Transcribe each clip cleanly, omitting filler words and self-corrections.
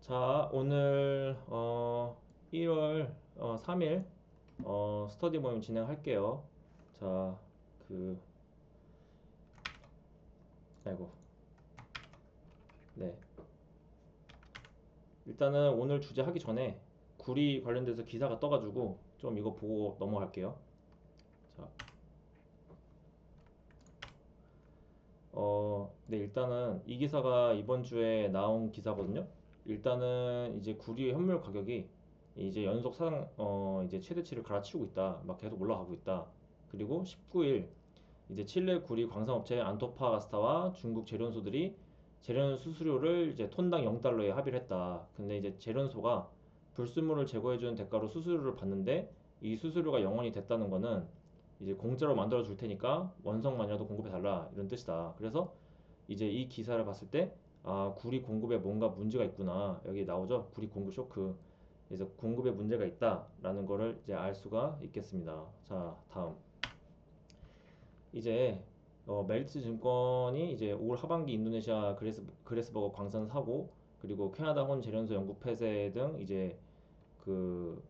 자, 오늘 1월 3일 스터디 모임 진행할게요. 자, 그 아이고. 네. 일단은 오늘 주제 하기 전에 구리 관련돼서 기사가 떠가지고 좀 이거 보고 넘어갈게요. 자, 네, 일단은 이 기사가 이번 주에 나온 기사거든요. 일단은 이제 구리 현물 가격이 이제 연속 이제 최대치를 갈아치우고 있다. 막 계속 올라가고 있다. 그리고 19일 이제 칠레 구리 광산업체 안토파가스타와 중국 제련소들이 제련 수수료를 이제 톤당 0달러에 합의를 했다. 근데 이제 제련소가 불순물을 제거해주는 대가로 수수료를 받는데 이 수수료가 0원이 됐다는 거는 이제 공짜로 만들어 줄 테니까 원석만이라도 공급해 달라 이런 뜻이다. 그래서 이제 이 기사를 봤을 때 아, 구리 공급에 뭔가 문제가 있구나. 여기 나오죠. 구리 공급 쇼크. 그래서 공급에 문제가 있다라는 거를 이제 알 수가 있겠습니다. 자, 다음. 이제 메리츠 증권이 이제 올 하반기 인도네시아 그레스버거 광산 사고 그리고 캐나다 혼 재련소 영국 폐쇄 등 이제 그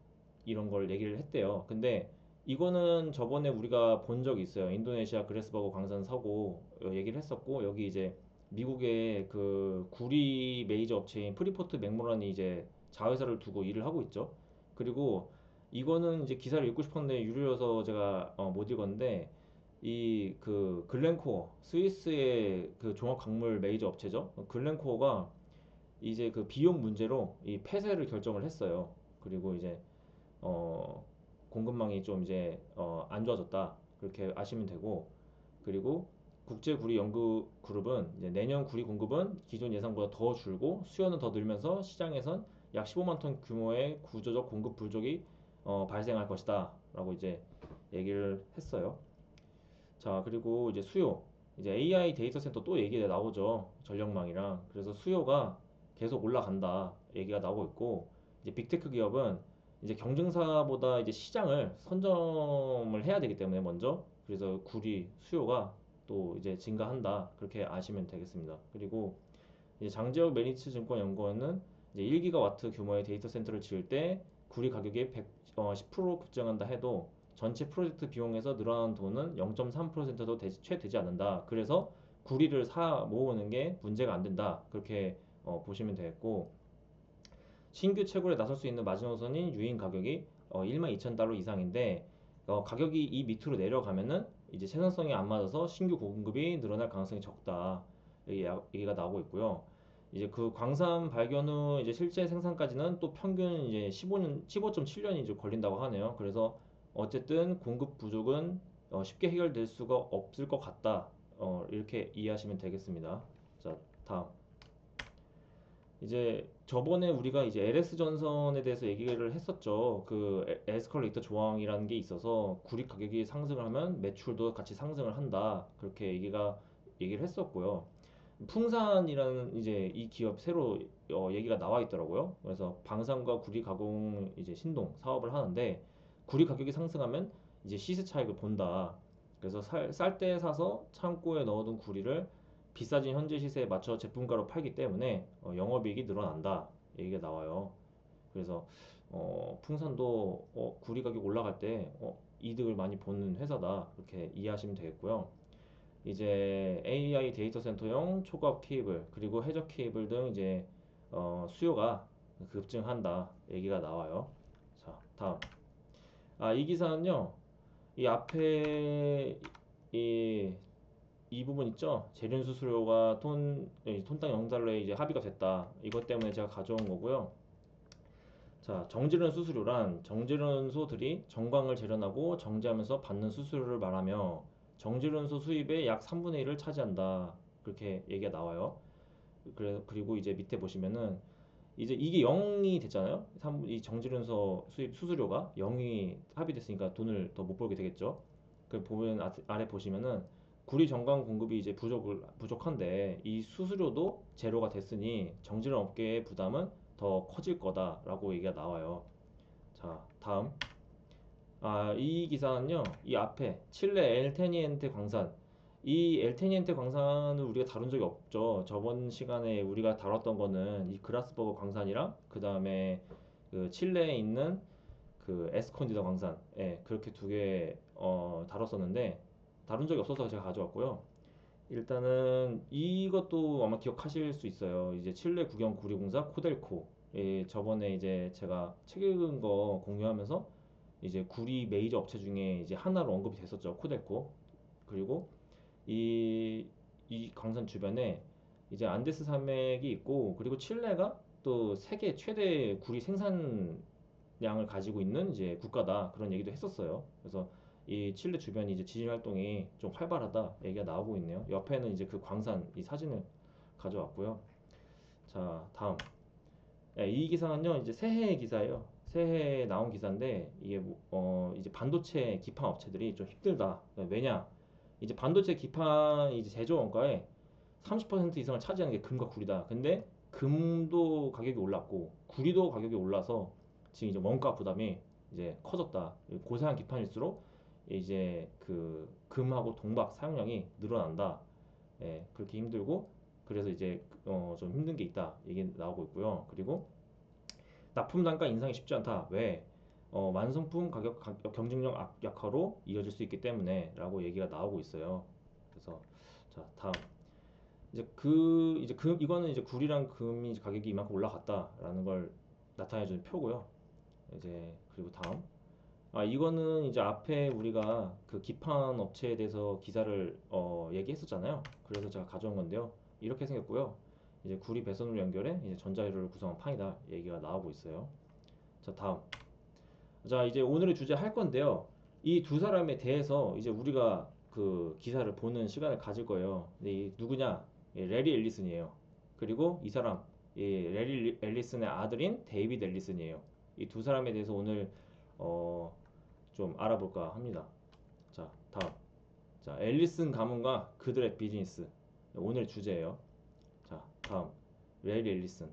이런 걸 얘기를 했대요. 근데 이거는 저번에 우리가 본 적이 있어요. 인도네시아 그레스버거 광산 사고 얘기를 했었고 여기 이제 미국의 그 구리 메이저 업체인 프리포트 맥모란이 이제 자회사를 두고 일을 하고 있죠. 그리고 이거는 이제 기사를 읽고 싶었는데 유료여서 제가 못 읽었는데 이 그 글렌코어 스위스의 그 종합 광물 메이저 업체죠. 글렌코어가 이제 그 비용 문제로 이 폐쇄를 결정을 했어요. 그리고 이제 어 공급망이 좀 이제 안 좋아졌다 그렇게 아시면 되고 그리고 국제구리 연구그룹은 이제 내년 구리 공급은 기존 예상보다 더 줄고 수요는 더 늘면서 시장에선 약 15만 톤 규모의 구조적 공급 불족이 발생할 것이다 라고 이제 얘기를 했어요. 자, 그리고 이제 수요. 이제 AI 데이터 센터 또 얘기가 나오죠. 전력망이랑. 그래서 수요가 계속 올라간다. 얘기가 나오고 있고, 이제 빅테크 기업은 이제 경쟁사보다 이제 시장을 선점을 해야 되기 때문에 먼저, 그래서 구리 수요가 또 이제 증가한다. 그렇게 아시면 되겠습니다. 그리고 이제 장지혁 매니츠 증권 연구원은 이제 1기가와트 규모의 데이터 센터를 지을 때 구리 가격이 10% 급증한다 해도 전체 프로젝트 비용에서 늘어나는 돈은 0.3%도 채 되지 않는다. 그래서 구리를 사 모으는 게 문제가 안 된다. 그렇게 보시면 되겠고 신규 채굴에 나설 수 있는 마지노선인 유인 가격이 12,000달러 이상인데 가격이 이 밑으로 내려가면은 이제 생산성이 안 맞아서 신규 공급이 늘어날 가능성이 적다. 얘기가 나오고 있고요. 이제 그 광산 발견 후 이제 실제 생산까지는 또 평균 이제 15.7년이 이제 걸린다고 하네요. 그래서 어쨌든 공급 부족은 쉽게 해결될 수가 없을 것 같다. 이렇게 이해하시면 되겠습니다. 자, 다음. 이제 저번에 우리가 이제 LS 전선에 대해서 얘기를 했었죠. 그 에스컬레이터 조항이라는 게 있어서 구리 가격이 상승을 하면 매출도 같이 상승을 한다. 그렇게 얘기를 했었고요. 풍산이라는 이제 이 기업 새로 얘기가 나와 있더라고요. 그래서 방산과 구리 가공 이제 신동 사업을 하는데 구리 가격이 상승하면 이제 시세 차익을 본다. 그래서 쌀 때 사서 창고에 넣어둔 구리를 비싸진 현재 시세에 맞춰 제품가로 팔기 때문에 영업이익이 늘어난다. 얘기가 나와요. 그래서 풍산도 구리 가격 올라갈 때 이득을 많이 보는 회사다. 그렇게 이해하시면 되겠고요. 이제 AI 데이터 센터용 초과압 케이블 그리고 해적 케이블 등 이제 수요가 급증한다 얘기가 나와요. 자, 다음. 이 기사는요. 이 앞에 이, 이 부분 있죠? 재련 수수료가 톤당 0달러에 이제 합의가 됐다. 이것 때문에 제가 가져온 거고요. 자, 정제련 수수료란 정제련소들이 정광을 재련하고 정제하면서 받는 수수료를 말하며 정제련소 수입의 약 3분의 1을 차지한다. 그렇게 얘기가 나와요. 그리고 이제 밑에 보시면은 이제 이게 0이 됐잖아요. 이 정제련소 수입 수수료가 0이 합의됐으니까 돈을 더 못 벌게 되겠죠. 그 보면 아래 보시면은 구리 정광 공급이 이제 부족한데 이 수수료도 제로가 됐으니 정제련 업계의 부담은 더 커질 거다라고 얘기가 나와요. 자, 다음. 이 기사는요. 이 앞에 칠레 엘테니엔테 광산 이 엘테니엔테 광산을 우리가 다룬 적이 없죠. 저번 시간에 우리가 다뤘던 거는 이 그라스버그 광산이랑 그 다음에 그 칠레에 있는 그 에스콘디다 광산, 예, 그렇게 두 개 다뤘었는데 다룬 적이 없어서 제가 가져왔고요. 일단은 이것도 아마 기억하실 수 있어요. 이제 칠레 국영 구리공사 코델코. 예, 저번에 이제 제가 책 읽은 거 공유하면서 이제 구리 메이저 업체 중에 이제 하나로 언급이 됐었죠. 코델코. 그리고 이, 이 광산 주변에 이제 안데스 산맥이 있고, 그리고 칠레가 또 세계 최대 구리 생산량을 가지고 있는 이제 국가다, 그런 얘기도 했었어요. 그래서 이 칠레 주변이 이제 지질 활동이 좀 활발하다 얘기가 나오고 있네요. 옆에는 이제 그 광산 이 사진을 가져왔고요. 자, 다음. 예, 이 기사는요 이제 새해 기사예요. 새해에 나온 기사인데 이게 이제 반도체 기판 업체들이 좀 힘들다. 왜냐? 이제 반도체 기판 이제 제조 원가의 30% 이상을 차지하는 게 금과 구리다. 근데 금도 가격이 올랐고 구리도 가격이 올라서 지금 이제 원가 부담이 이제 커졌다. 고사양 기판일수록 이제 그 금하고 동박 사용량이 늘어난다. 예, 그렇게 힘들고 그래서 이제 좀 힘든 게 있다. 얘기 나오고 있고요. 그리고 납품 단가 인상이 쉽지 않다. 왜? 완성품 경쟁력 약화로 이어질 수 있기 때문에라고 얘기가 나오고 있어요. 그래서 자, 다음. 이거는 이제 구리랑 금이 가격이 이만큼 올라갔다라는 걸 나타내주는 표고요. 이제 그리고 다음. 이거는 이제 앞에 우리가 그 기판 업체에 대해서 기사를 얘기했었잖아요. 그래서 제가 가져온 건데요. 이렇게 생겼고요. 이제 구리 배선으로 연결해 이제 전자회로를 구성한 판이다 얘기가 나오고 있어요. 자, 다음. 자, 이제 오늘의 주제 할 건데요. 이 두 사람에 대해서 이제 우리가 그 기사를 보는 시간을 가질 거예요. 근데 이 누구냐? 레리 앨리슨이에요. 그리고 이 사람, 레리 앨리슨의 아들인 데이비드 앨리슨이에요. 이 두 사람에 대해서 오늘 어, 좀 알아볼까 합니다. 자, 다음. 자, 앨리슨 가문과 그들의 비즈니스. 오늘 주제예요. 자, 다음. 레리 앨리슨.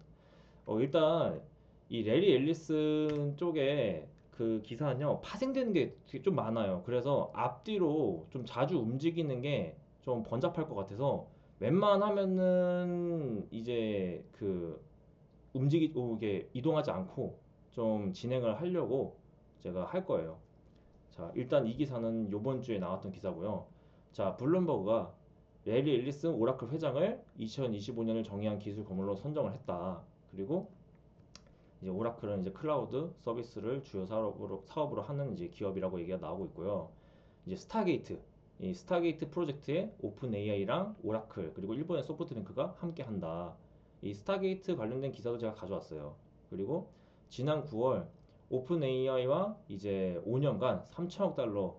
일단 이 레리 앨리슨 쪽에 그 기사는요 파생되는 게 되게 좀 많아요. 그래서 앞뒤로 좀 자주 움직이는 게 좀 번잡할 것 같아서 웬만하면은 이제 그 이게 이동하지 않고 좀 진행을 하려고 제가 할 거예요. 자, 일단 이 기사는 요번 주에 나왔던 기사고요. 자, 블룸버그가 레리 앨리슨 오라클 회장을 2025년을 정의한 기술 거물로 선정을 했다. 그리고 이제 오라클은 이제 클라우드 서비스를 주요 사업으로 하는 이제 기업이라고 얘기가 나오고 있고요. 이제 스타게이트, 이 스타게이트 프로젝트에 오픈 AI랑 오라클 그리고 일본의 소프트뱅크가 함께 한다. 이 스타게이트 관련된 기사도 제가 가져왔어요. 그리고 지난 9월 오픈 AI와 이제 5년간 3천억 달러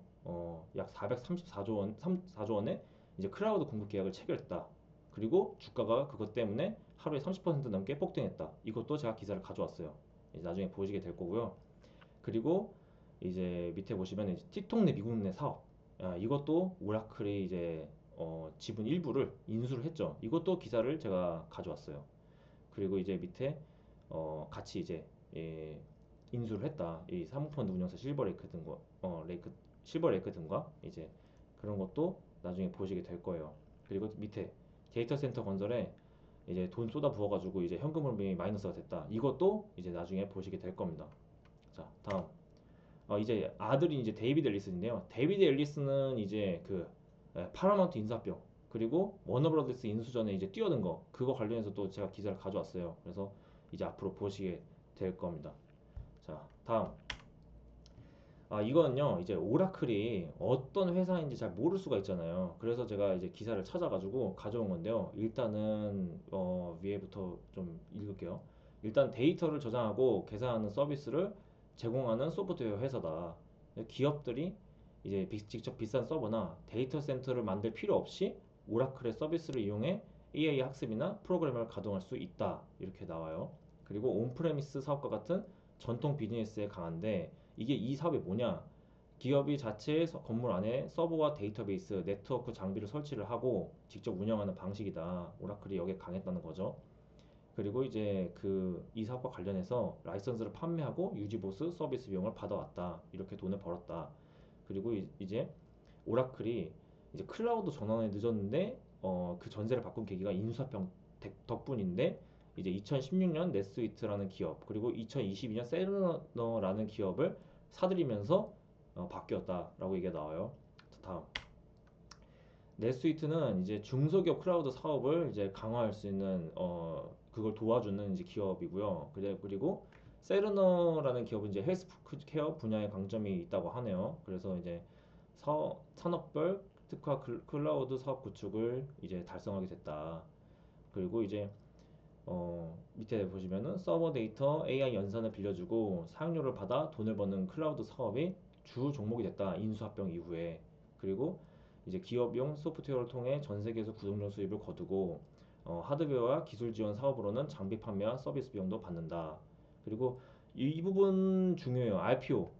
약 434조 원, 4조 원의 이제 클라우드 공급 계약을 체결했다. 그리고 주가가 그것 때문에 하루에 30% 넘게 폭등했다. 이것도 제가 기사를 가져왔어요. 이제 나중에 보시게 될 거고요. 그리고 이제 밑에 보시면 이제 티톡 내 미국 내 사업. 이것도 오라클이 이제 지분 일부를 인수를 했죠. 이것도 기사를 제가 가져왔어요. 그리고 이제 밑에 같이 이제 예, 인수를 했다. 이 사모펀드 운용사 실버레이크 등과 실버레이크 등과 이제 그런 것도 나중에 보시게 될 거예요. 그리고 밑에 데이터 센터 건설에 이제 돈 쏟아 부어가지고 이제 현금 흐름이 마이너스가 됐다. 이것도 이제 나중에 보시게 될 겁니다. 자, 다음. 이제 아들이 이제 데이비드 앨리슨인데요. 데이비드 앨리슨은 이제 그 파라마운트 인수합병 그리고 워너브라더스 인수 전에 이제 뛰어든 거 그거 관련해서 또 제가 기사를 가져왔어요. 그래서 이제 앞으로 보시게 될 겁니다. 자, 다음. 이거는요, 이제 오라클이 어떤 회사인지 잘 모를 수가 있잖아요. 그래서 제가 이제 기사를 찾아가지고 가져온 건데요. 일단은, 위에부터 좀 읽을게요. 일단 데이터를 저장하고 계산하는 서비스를 제공하는 소프트웨어 회사다. 기업들이 이제 직접 비싼 서버나 데이터 센터를 만들 필요 없이 오라클의 서비스를 이용해 AI 학습이나 프로그램을 가동할 수 있다. 이렇게 나와요. 그리고 온프레미스 사업과 같은 전통 비즈니스에 강한데 이게 이 사업이 뭐냐? 기업이 자체의 건물 안에 서버와 데이터베이스, 네트워크 장비를 설치를 하고 직접 운영하는 방식이다. 오라클이 여기에 강했다는 거죠. 그리고 이제 그 이 사업과 관련해서 라이선스를 판매하고 유지보수 서비스 비용을 받아왔다. 이렇게 돈을 벌었다. 그리고 이제 오라클이 이제 클라우드 전환에 늦었는데 그 전세를 바꾼 계기가 인수합병 덕분인데 이제 2016년 넷스위트라는 기업 그리고 2022년 세르너라는 기업을 사들이면서 바뀌었다라고 얘기가 나와요. 자, 다음 넷스위트는 이제 중소기업 클라우드 사업을 이제 강화할 수 있는 그걸 도와주는 이제 기업이고요. 그리고 세르너라는 기업은 이제 헬스케어 분야의 강점이 있다고 하네요. 그래서 이제 산업별 특화 클라우드 사업 구축을 이제 달성하게 됐다. 그리고 이제 밑에 보시면은 서버 데이터 AI 연산을 빌려주고 사용료를 받아 돈을 버는 클라우드 사업이 주 종목이 됐다. 인수합병 이후에. 그리고 이제 기업용 소프트웨어를 통해 전 세계에서 구독료 수입을 거두고 하드웨어와 기술 지원 사업으로는 장비 판매와 서비스 비용도 받는다. 그리고 이 부분 중요해요. RPO.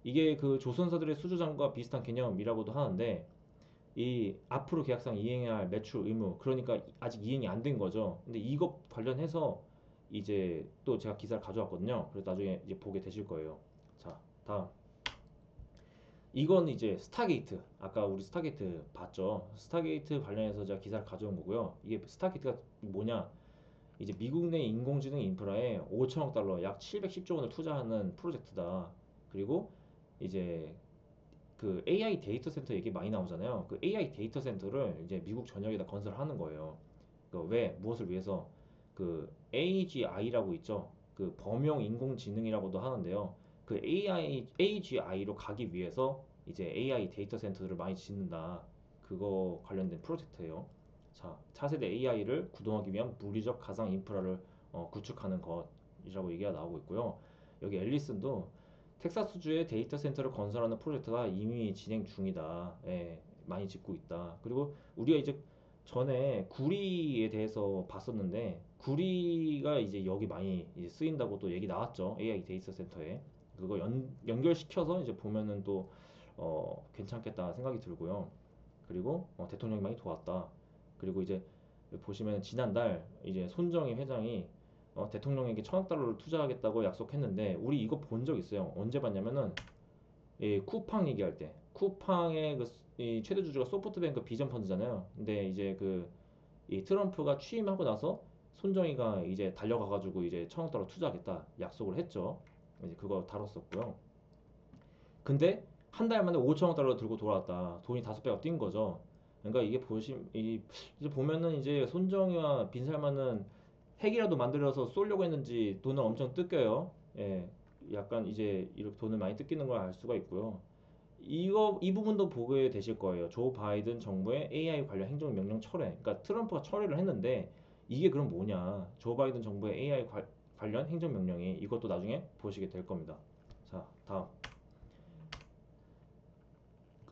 이게 그 조선사들의 수주장과 비슷한 개념이라고도 하는데 이 앞으로 계약상 이행해야 할 매출 의무 그러니까 아직 이행이 안 된 거죠. 근데 이것 관련해서 이제 또 제가 기사를 가져왔거든요. 그래서 나중에 이제 보게 되실 거예요. 자, 다음. 이건 이제 스타게이트. 아까 우리 스타게이트 봤죠? 스타게이트 관련해서 제가 기사를 가져온 거고요. 이게 스타게이트가 뭐냐? 이제 미국 내 인공지능 인프라에 5천억 달러, 약 710조 원을 투자하는 프로젝트다. 그리고 이제 그 AI 데이터 센터 얘기 많이 나오잖아요. 그 AI 데이터 센터를 이제 미국 전역에다 건설하는 거예요. 그 왜? 무엇을 위해서? 그 AGI라고 있죠. 그 범용 인공지능이라고도 하는데요. 그 AGI로 가기 위해서 이제 AI 데이터 센터들을 많이 짓는다. 그거 관련된 프로젝트예요. 자, 차세대 AI를 구동하기 위한 물리적 가상 인프라를 구축하는 것이라고 얘기가 나오고 있고요. 여기 앨리슨도 텍사스주에 데이터 센터를 건설하는 프로젝트가 이미 진행 중이다. 예, 많이 짓고 있다. 그리고 우리가 이제 전에 구리에 대해서 봤었는데 구리가 이제 여기 많이 이제 쓰인다고 또 얘기 나왔죠. AI 데이터 센터에. 그거 연결시켜서 이제 보면은 또 괜찮겠다 생각이 들고요. 그리고 대통령이 많이 도왔다. 그리고 이제 보시면 지난달 이제 손정희 회장이 대통령에게 1,000억 달러를 투자하겠다고 약속했는데 우리 이거 본 적 있어요. 언제 봤냐면은 쿠팡 얘기할 때 쿠팡의 이 최대 주주가 소프트뱅크 비전 펀드잖아요. 근데 이제 이 트럼프가 취임하고 나서 손정희가 이제 달려가가지고 이제 1,000억 달러 투자하겠다 약속을 했죠. 이제 그거 다뤘었고요. 근데 한 달 만에 5천억 달러 들고 돌아왔다. 돈이 5배가 뛴 거죠. 그러니까 이게 이제 보면은 이제 손정희와 빈살만은 핵이라도 만들어서 쏠려고 했는지 돈을 엄청 뜯겨요. 예, 약간 이제 이렇게 돈을 많이 뜯기는 걸 알 수가 있고요. 이 부분도 보게 되실 거예요. 조 바이든 정부의 AI 관련 행정명령 철회. 그러니까 트럼프가 철회를 했는데 이게 그럼 뭐냐? 조 바이든 정부의 AI 관련 행정명령이 이것도 나중에 보시게 될 겁니다. 자, 다음.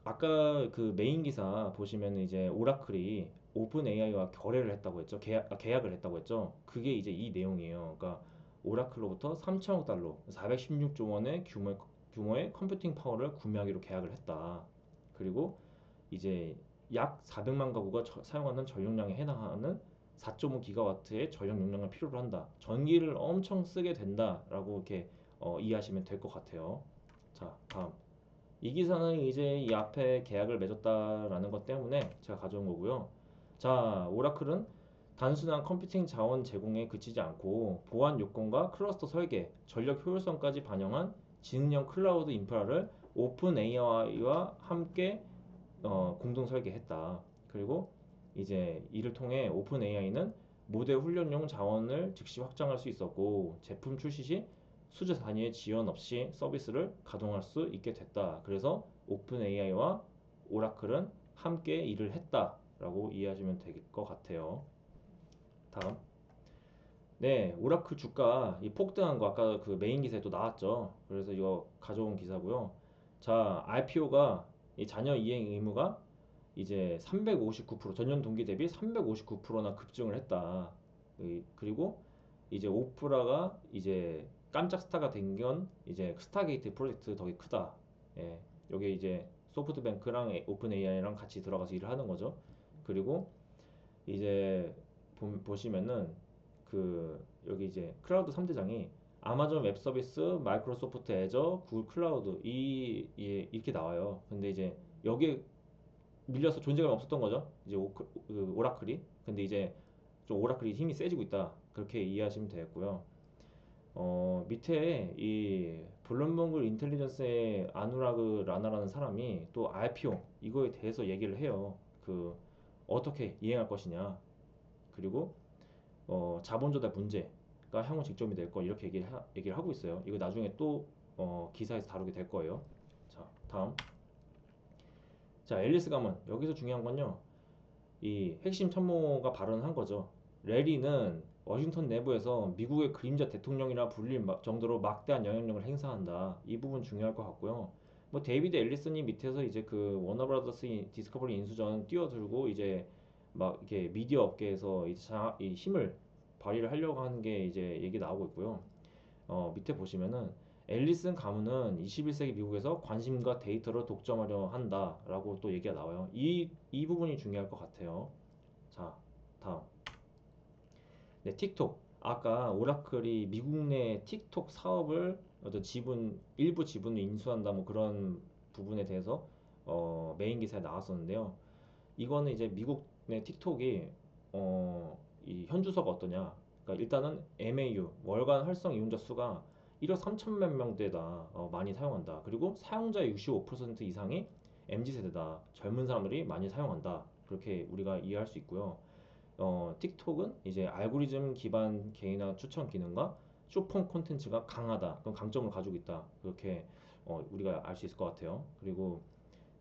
아까 그 메인 기사 보시면 이제 오라클이 오픈 AI와 거래를 했다고 했죠. 계약을 했다고 했죠. 그게 이제 이 내용이에요. 그러니까 오라클로부터 3천억 달러, 416조 원의 규모의 컴퓨팅 파워를 구매하기로 계약을 했다. 그리고 이제 약 400만 가구가 사용하는 전용량에 해당하는 4.5 기가와트의 전력 용량을 필요로 한다. 전기를 엄청 쓰게 된다라고 이렇게 이해하시면 될 것 같아요. 자, 다음. 이 기사는 이제 이 앞에 계약을 맺었다라는 것 때문에 제가 가져온 거고요. 자, 오라클은 단순한 컴퓨팅 자원 제공에 그치지 않고 보안 요건과 클러스터 설계, 전력 효율성까지 반영한 지능형 클라우드 인프라를 오픈 AI와 함께 공동 설계했다. 그리고 이제 이를 통해 오픈 AI는 모델 훈련용 자원을 즉시 확장할 수 있었고 제품 출시 시 수주 단위의 지연 없이 서비스를 가동할 수 있게 됐다. 그래서 오픈 AI와 오라클은 함께 일을 했다라고 이해하시면 될 것 같아요. 다음. 네, 오라클 주가 이 폭등한 거 아까 그 메인 기사에 또 나왔죠. 그래서 이거 가져온 기사고요. 자, RPO가 이 잔여 이행 의무가 이제 359% 전년 동기 대비 359%나 급증을 했다. 그리고 이제 오프라가 이제 깜짝 스타가 된 건 이제 스타게이트 프로젝트 덕이 크다. 예, 여기 이제 소프트뱅크랑 오픈 AI랑 같이 들어가서 일을 하는 거죠. 그리고 이제 보시면은 여기 이제 클라우드 3대장이 아마존 웹 서비스, 마이크로소프트 애저, 구글 클라우드 이렇게 나와요. 근데 이제 여기 밀려서 존재감이 없었던 거죠. 이제 그 오라클이. 근데 이제 좀 오라클이 힘이 세지고 있다. 그렇게 이해하시면 되겠고요. 밑에 이 블룸버그 인텔리전스의 아누라그 라나라는 사람이 또 RPO 이거에 대해서 얘기를 해요. 그 어떻게 이행할 것이냐. 그리고 자본 조달 문제가 향후 쟁점이 될 거 이렇게 얘기를 하고 있어요. 이거 나중에 또 기사에서 다루게 될 거예요. 자, 다음. 자, 앨리스 가문. 여기서 중요한 건요. 이 핵심 참모가 발언한 거죠. 레리는 워싱턴 내부에서 미국의 그림자 대통령이라 불릴 정도로 막대한 영향력을 행사한다. 이 부분 중요할 것 같고요. 뭐 데이비드 앨리슨이 밑에서 이제 그 워너브라더스 디스커버리 인수전 뛰어들고 이제 막 이렇게 미디어 업계에서 이 힘을 발휘를 하려고 하는 게 이제 얘기 나오고 있고요. 밑에 보시면은 앨리슨 가문은 21세기 미국에서 관심과 데이터를 독점하려 한다라고 또 얘기가 나와요. 이 부분이 중요할 것 같아요. 자, 다음. 네, 틱톡. 아까 오라클이 미국 내 틱톡 사업을 어떤 일부 지분을 인수한다 뭐 그런 부분에 대해서 메인 기사에 나왔었는데요. 이거는 이제 미국 내 틱톡이 이 현주소가 어떠냐? 그러니까 일단은 MAU 월간 활성 이용자 수가 1억 3천만 명대다. 많이 사용한다. 그리고 사용자의 65% 이상이 MZ 세대다. 젊은 사람들이 많이 사용한다. 그렇게 우리가 이해할 수 있고요. 틱톡은 이제 알고리즘 기반 개인화 추천 기능과 쇼폼 콘텐츠가 강하다. 그런 강점을 가지고 있다. 그렇게 우리가 알 수 있을 것 같아요. 그리고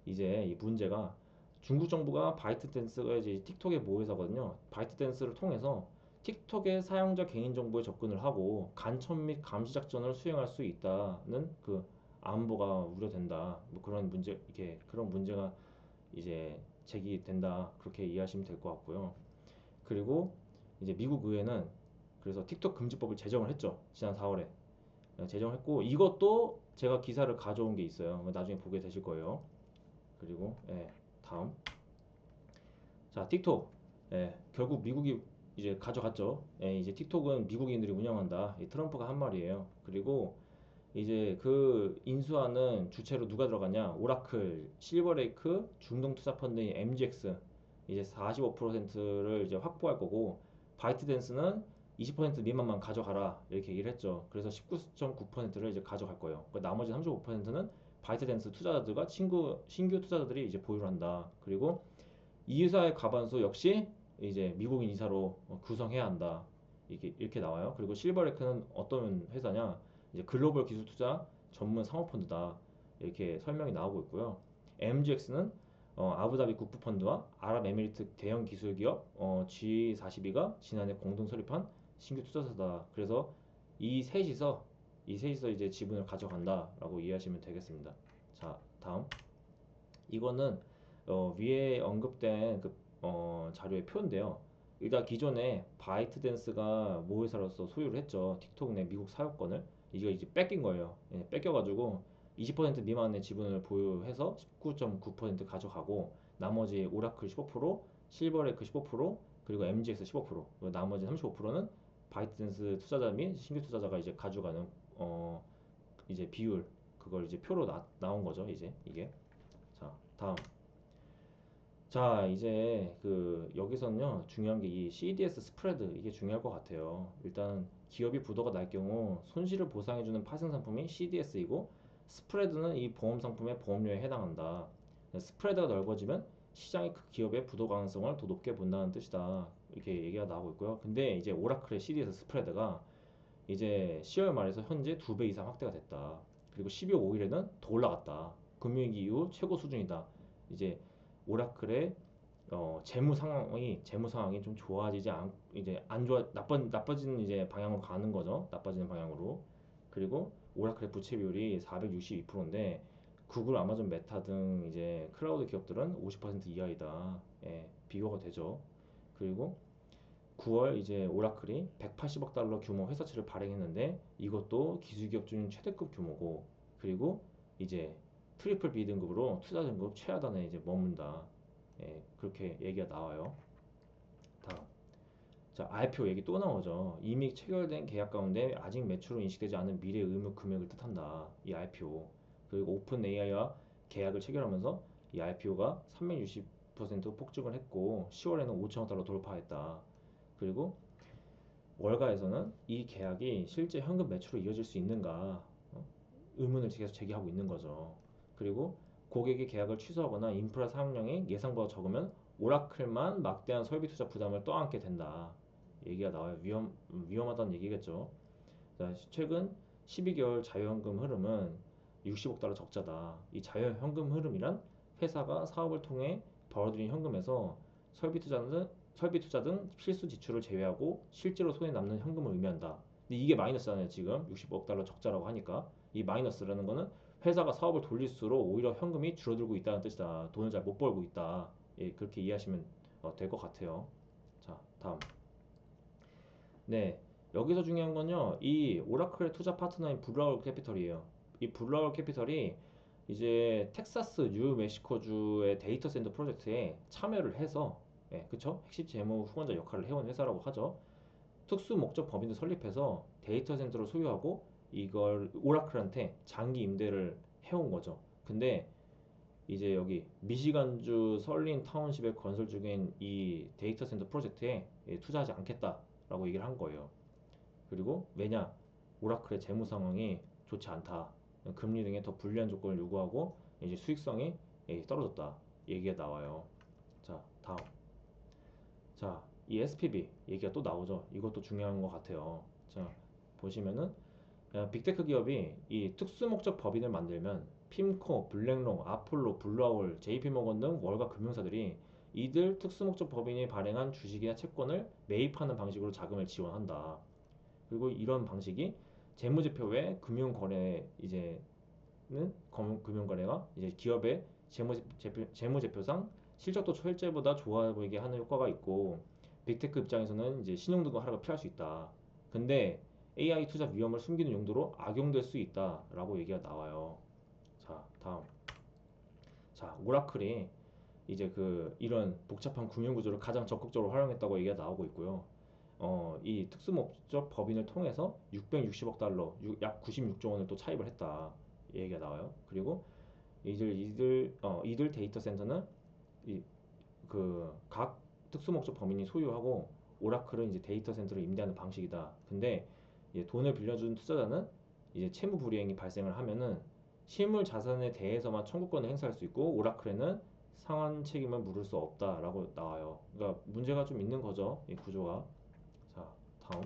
이제 이 문제가 중국 정부가 바이트댄스가 이제 틱톡의 모회사거든요. 바이트댄스를 통해서 틱톡의 사용자 개인정보에 접근을 하고 간첩 및 감시 작전을 수행할 수 있다는 그 안보가 우려된다. 뭐 그런 문제 이게 그런 문제가 이제 제기된다. 그렇게 이해하시면 될 것 같고요. 그리고 이제 미국 의회는 그래서 틱톡 금지법을 제정을 했죠. 지난 4월에 제정을 했고 이것도 제가 기사를 가져온 게 있어요. 나중에 보게 되실 거예요. 그리고 다음. 자, 틱톡. 결국 미국이 이제 가져갔죠. 이제 틱톡은 미국인들이 운영한다. 이 트럼프가 한 말이에요. 그리고 이제 그 인수하는 주체로 누가 들어가냐? 오라클, 실버레이크, 중동투자펀드인 MGX 이제 45%를 이제 확보할 거고 바이트댄스는 20% 미만만 가져가라 이렇게 얘기를 했죠. 그래서 19.9%를 이제 가져갈 거예요. 나머지 35%는 바이트댄스 투자자들과 신규 투자자들이 이제 보유를 한다. 그리고 이 회사의 과반수 역시 이제 미국인 이사로 구성해야 한다. 이렇게 나와요. 그리고 실버레크는 어떤 회사냐? 이제 글로벌 기술 투자 전문 사모펀드다. 이렇게 설명이 나오고 있고요. MGX는 아부다비 국부펀드와 아랍에미리트 대형 기술 기업 G42가 지난해 공동 설립한 신규 투자사다. 그래서 이 셋이서 이제 지분을 가져간다라고 이해하시면 되겠습니다. 자, 다음. 이거는 위에 언급된 그 자료의 표인데요. 일단 기존에 바이트댄스가 모회사로서 소유를 했죠. 틱톡 내 미국 사업권을. 이거 이제 뺏긴 거예요. 뺏겨가지고 20% 미만의 지분을 보유해서 19.9% 가져가고 나머지 오라클 15%, 실버레이크 15%, 그리고 MGX 15%, 그리고 나머지 35%는 바이트댄스 투자자 및 신규 투자자가 이제 가져가는 이제 비율 그걸 이제 표로 나온 거죠. 이제 이게. 자, 다음. 자, 이제 그 여기서는요 중요한 게 이 CDS 스프레드 이게 중요할 것 같아요. 일단 기업이 부도가 날 경우 손실을 보상해주는 파생 상품이 CDS이고 스프레드는 이 보험 상품의 보험료에 해당한다. 스프레드가 넓어지면 시장이 그 기업의 부도 가능성을 더 높게 본다는 뜻이다. 이렇게 얘기가 나오고 있고요. 근데 이제 오라클의 CDS 스프레드가 이제 10월 말에서 현재 2배 이상 확대가 됐다. 그리고 12월 5일에는 더 올라갔다. 금융위기 이후 최고 수준이다. 이제 오라클의 재무 상황이 좀 좋아지지 않 이제 안 좋아 나빠지는 이제 방향으로 가는 거죠. 나빠지는 방향으로. 그리고 오라클의 부채 비율이 462%인데 구글, 아마존, 메타 등 이제 클라우드 기업들은 50% 이하이다. 비교가 되죠. 그리고 9월 이제 오라클이 180억 달러 규모 회사채를 발행했는데 이것도 기술기업 중 최대급 규모고 그리고 이제 트리플 B 등급으로 투자 등급 최하단에 이제 머문다. 그렇게 얘기가 나와요. 다음. 자, IPO 얘기 또 나오죠. 이미 체결된 계약 가운데 아직 매출로 인식되지 않은 미래 의무 금액을 뜻한다. 이 IPO. 그리고 오픈 AI와 계약을 체결하면서 이 IPO가 40% 폭증을 했고 10월에는 5천억 달러 돌파했다. 그리고 월가에서는 이 계약이 실제 현금 매출로 이어질 수 있는가 의문을 계속 제기하고 있는 거죠. 그리고 고객이 계약을 취소하거나 인프라 사용량이 예상보다 적으면 오라클만 막대한 설비 투자 부담을 떠안게 된다. 얘기가 나와요. 위험하다는 얘기겠죠. 자, 최근 12개월 자유현금 흐름은 60억 달러 적자다. 이 자유현금 흐름이란 회사가 사업을 통해 벌어들인 현금에서 설비 투자 등 필수 지출을 제외하고 실제로 손에 남는 현금을 의미한다. 근데 이게 마이너스잖아요. 지금 60억 달러 적자라고 하니까 이 마이너스라는 거는 회사가 사업을 돌릴수록 오히려 현금이 줄어들고 있다는 뜻이다. 돈을 잘 못 벌고 있다. 예, 그렇게 이해하시면 될 것 같아요. 자, 다음. 네, 여기서 중요한 건요. 이 오라클의 투자 파트너인 블루아울 캐피털이에요. 이 블루아울 캐피털이 이제 텍사스 뉴멕시코주의 데이터 센터 프로젝트에 참여를 해서 그쵸? 핵심 재무 후원자 역할을 해온 회사라고 하죠. 특수 목적 법인을 설립해서 데이터 센터를 소유하고 이걸 오라클한테 장기 임대를 해온 거죠. 근데 이제 여기 미시간주 설린 타운십에 건설 중인 이 데이터 센터 프로젝트에 투자하지 않겠다라고 얘기를 한 거예요. 그리고 왜냐? 오라클의 재무 상황이 좋지 않다. 금리 등의 더 불리한 조건을 요구하고 이제 수익성이 떨어졌다. 얘기가 나와요. 자, 다음. 자, 이 SPB 얘기가 또 나오죠. 이것도 중요한 것 같아요. 자, 보시면은 빅테크 기업이 이 특수목적 법인을 만들면 핌코, 블랙롱, 아폴로, 블루아울, JP모건 등 월가 금융사들이 이들 특수목적 법인이 발행한 주식이나 채권을 매입하는 방식으로 자금을 지원한다. 그리고 이런 방식이 재무제표 외 금융거래 이제는 금융거래가 이제 기업의 재무제표상 실적도 철저보다 좋아 보이게 하는 효과가 있고 빅테크 입장에서는 이제 신용등급 하락을 피할 수 있다. 근데 AI 투자 위험을 숨기는 용도로 악용될 수 있다라고 얘기가 나와요. 자, 다음. 자, 오라클이 이제 이런 복잡한 금융 구조를 가장 적극적으로 활용했다고 얘기가 나오고 있고요. 이 특수목적 법인을 통해서 660억 달러, 약 96조 원을 또 차입을 했다. 얘기가 나와요. 그리고 이들 데이터 센터는 각 특수목적 범인이 소유하고 오라클은 이제 데이터 센터를 임대하는 방식이다. 근데 이제 돈을 빌려준 투자자는 이제 채무 불이행이 발생을 하면은 실물 자산에 대해서만 청구권을 행사할 수 있고 오라클에는 상환 책임을 물을 수 없다라고 나와요. 그러니까 문제가 좀 있는 거죠. 이 구조가. 자, 다음.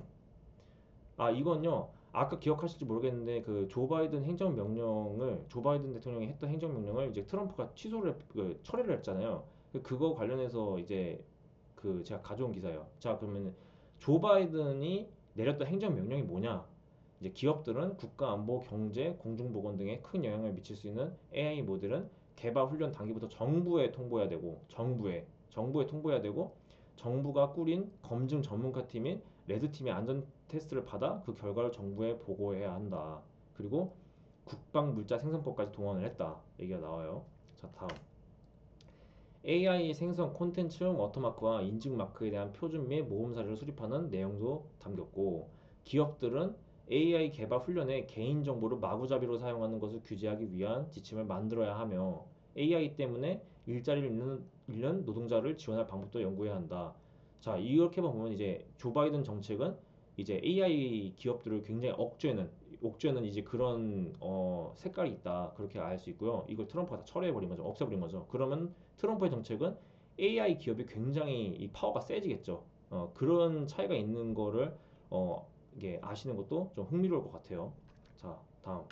이건요. 아까 기억하실지 모르겠는데 조 바이든 대통령이 했던 행정명령을 이제 트럼프가 철회를 했잖아요. 그거 관련해서 이제 제가 가져온 기사예요. 자, 그러면 조 바이든이 내렸던 행정명령이 뭐냐? 이제 기업들은 국가 안보, 경제, 공중보건 등에 큰 영향을 미칠 수 있는 AI 모델은 개발 훈련 단계부터 정부에 통보해야 되고 정부가 꾸린 검증 전문가 팀인 레드팀의 안전 테스트를 받아 그 결과를 정부에 보고해야 한다. 그리고 국방물자 생산법까지 동원을 했다. 얘기가 나와요. 자, 다음. AI 생성 콘텐츠 워터마크와 인증 마크에 대한 표준 및 모범 사례를 수립하는 내용도 담겼고 기업들은 AI 개발 훈련에 개인정보를 마구잡이로 사용하는 것을 규제하기 위한 지침을 만들어야 하며 AI 때문에 일자리를 잃는 노동자를 지원할 방법도 연구해야 한다. 자, 이렇게 보면 이제 조 바이든 정책은 이제 AI 기업들을 굉장히 옥죄는 이제 그런 색깔이 있다. 그렇게 알 수 있고요. 이걸 트럼프가 다 철회해버린 거죠. 없애버린 거죠. 그러면 트럼프의 정책은 AI 기업이 굉장히 이 파워가 세지겠죠. 그런 차이가 있는 거를 이게 아시는 것도 좀 흥미로울 것 같아요. 자, 다음.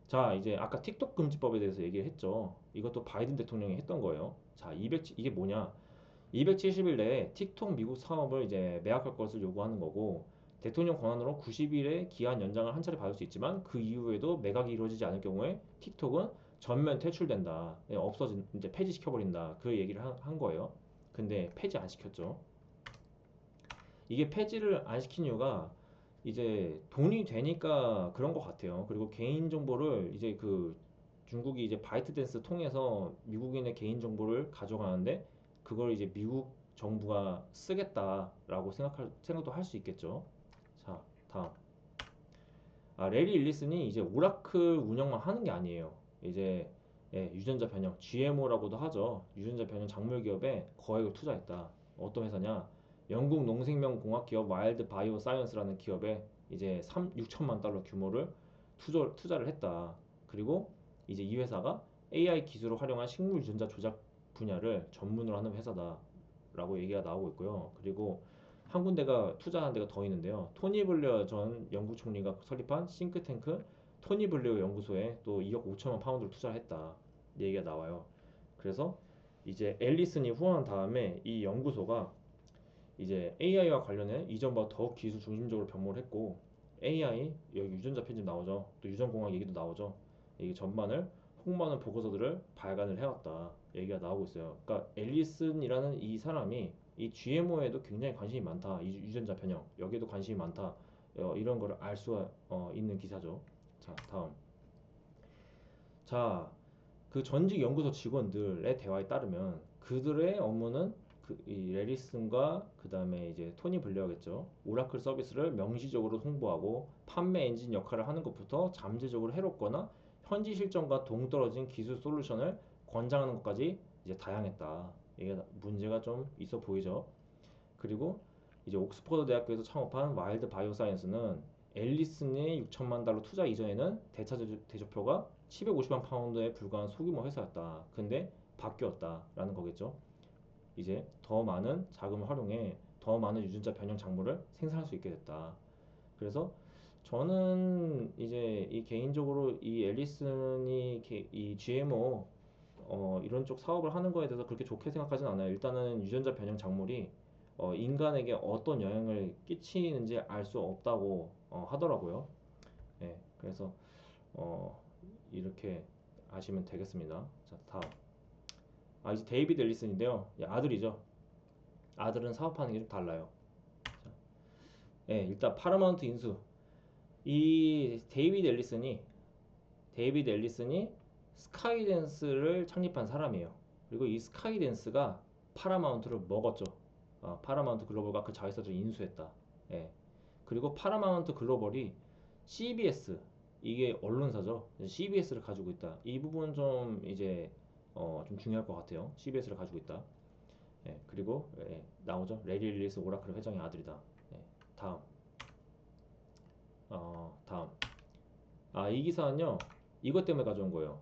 자, 이제 아까 틱톡 금지법에 대해서 얘기를 했죠. 이것도 바이든 대통령이 했던 거예요. 자, 이게 뭐냐? 270일 내에 틱톡 미국 사업을 이제 매각할 것을 요구하는 거고 대통령 권한으로 90일의 기한 연장을 한 차례 받을 수 있지만 그 이후에도 매각이 이루어지지 않을 경우에 틱톡은 전면 퇴출된다. 이제 폐지시켜버린다. 그 얘기를 한 거예요. 근데 폐지 안 시켰죠. 이게 폐지를 안 시킨 이유가 이제 돈이 되니까 그런 것 같아요. 그리고 개인정보를 이제 중국이 이제 바이트댄스 통해서 미국인의 개인정보를 가져가는데 그걸 이제 미국 정부가 쓰겠다라고 생각도 할 수 있겠죠. 자, 다음. 레리 일리슨이 이제 오라클 운영만 하는 게 아니에요. 이제 예, 유전자 변형, GMO라고도 하죠. 유전자 변형 작물 기업에 거액을 투자했다. 어떤 회사냐? 영국 농생명공학 기업 와일드 바이오 사이언스라는 기업에 이제 6천만 달러 규모를 투자를 했다. 그리고 이제 이 회사가 AI 기술을 활용한 식물 유전자 조작 분야를 전문으로 하는 회사다라고 얘기가 나오고 있고요. 그리고 한 군데가 투자한 데가 더 있는데요. 토니 블레어 전 영국 총리가 설립한 싱크탱크 토니 블레어 연구소에 또 2억 5천만 파운드를 투자했다. 얘기가 나와요. 그래서 이제 앨리슨이 후원한 다음에 이 연구소가 이제 AI와 관련해 이전보다 더 기술 중심적으로 변모를 했고 AI 여기 유전자 편집 나오죠. 또 유전공학 얘기도 나오죠. 이 전반을 홍보하는 보고서들을 발간을 해왔다. 얘기가 나오고 있어요. 그러니까 앨리슨이라는 이 사람이 이 GMO에도 굉장히 관심이 많다. 이 유전자 변형 여기에도 관심이 많다. 이런 거를 알 수가 있는 기사죠. 자, 다음. 자, 그 전직 연구소 직원들의 대화에 따르면 그들의 업무는 이 레리슨과 그 다음에 이제 토니 블레어겠죠. 오라클 서비스를 명시적으로 홍보하고 판매 엔진 역할을 하는 것부터 잠재적으로 해롭거나 현지 실정과 동떨어진 기술 솔루션을 권장하는 것까지 이제 다양했다. 이게 문제가 좀 있어 보이죠. 그리고 이제 옥스퍼드 대학교에서 창업한 와일드 바이오 사이언스는 앨리슨의 6천만 달러 투자 이전에는 대차 대조표가 750만 파운드에 불과한 소규모 회사였다. 근데 바뀌었다라는 거겠죠. 이제 더 많은 자금을 활용해 더 많은 유전자 변형 작물을 생산할 수 있게 됐다. 그래서 저는 이제 이 개인적으로 이 앨리슨이 이 GMO 이런 쪽 사업을 하는 거에 대해서 그렇게 좋게 생각하진 않아요. 일단은 유전자 변형 작물이 인간에게 어떤 영향을 끼치는지 알 수 없다고 하더라고요. 예, 그래서 어, 이렇게 아시면 되겠습니다. 자, 다음. 이제 데이비드 앨리슨인데요. 예, 아들이죠. 아들은 사업하는 게 좀 달라요. 자, 예, 일단 파라마운트 인수. 이 데이비드 앨리슨이 스카이댄스를 창립한 사람이에요. 그리고 이 스카이댄스가 파라마운트를 먹었죠. 파라마운트 글로벌과 그 자회사를 인수했다. 예. 그리고 파라마운트 글로벌이 CBS 이게 언론사죠. CBS를 가지고 있다. 이 부분 좀 이제 좀 중요할 것 같아요. CBS를 가지고 있다. 예. 그리고 나오죠. 레리 릴리스 오라클 회장의 아들이다. 예. 다음. 다음. 이 기사는요. 이것 때문에 가져온 거예요.